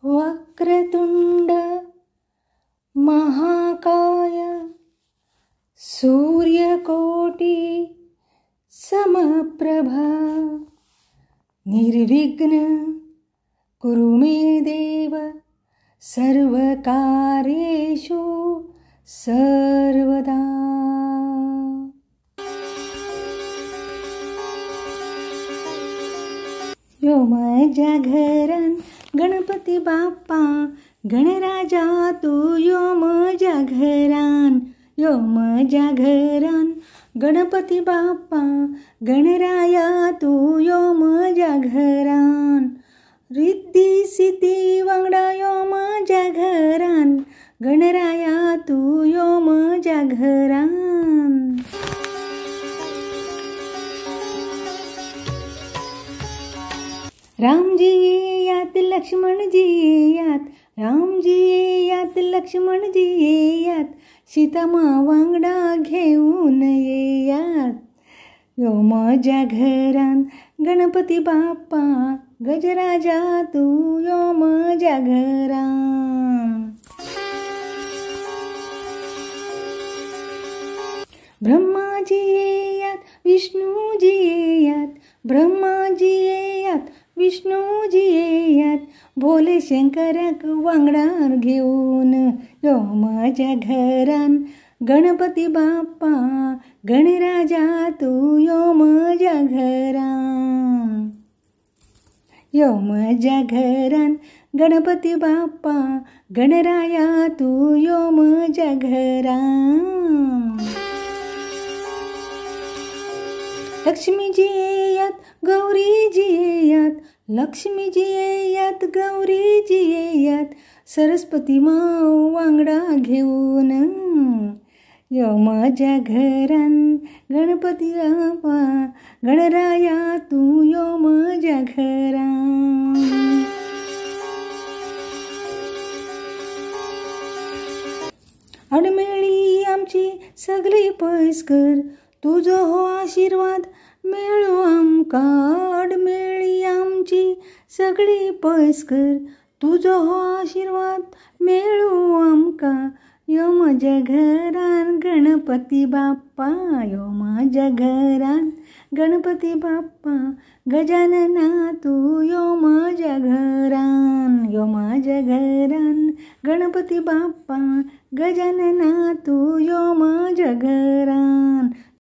वक्रतुंड महाकाय सूर्यकोटी समप्रभा निर्विघ्न कुरु मे देव सर्वकार्येषु सर्वदा. यो माझ्या घरान गणपती बाप्पा गणराजा तू यो माझ्या घरान. यो माझ्या घरान गणपती बाप्पा गणराया तू यो माझ्या घरान. रिद्धी सिद्धी वांगडा यो माझ्या घरान गणराया तू यो माझ्या घरान. रामजी येयात लक्ष्मणजी येयात, रामजी येयात लक्ष्मणजी येयात, सीतामा वांगडा घेऊन येयात. यो माझ्या घरान गणपती बाप्पा गजराजा तू यो माझ्या घरान. ब्रह्माजी येयात विष्णूजी येयात, ब्रह्माजी येयात विष्णूजी येयात, भोले शंकराक वांगडार घेऊन. यो माझ्या घरान गणपती बाप्पा गणराजा तू यो माझ्या घरान. यो माझ्या घरान गणपती बाप्पा गणराया तू यो माझ्या घरान. लक्ष्मीजी येयात गौरीजी येयात, लक्ष्मीजी येयात गौरीजी येयात, सरस्वती माँ वांगडा घेऊन. यो माझ्या घरान गणपती बाप्पा गणराया तू यो माझ्या घरान. अडमेळी आमची सगळी पैसकर, तुझो हो आशीर्वाद मेळो आमका. अडमेळी आमची सगळी पैसकर, तुझो हो आशीर्वाद मेळो आमका. यो माझ्या घरान गणपती बाप्पा, यो माझ्या घरान गणपती बाप्पा गजानना तू यो माझ्या घरान. यो माझ्या घरान गणपती बाप्पा गजानना तू यो माझ्या घरान.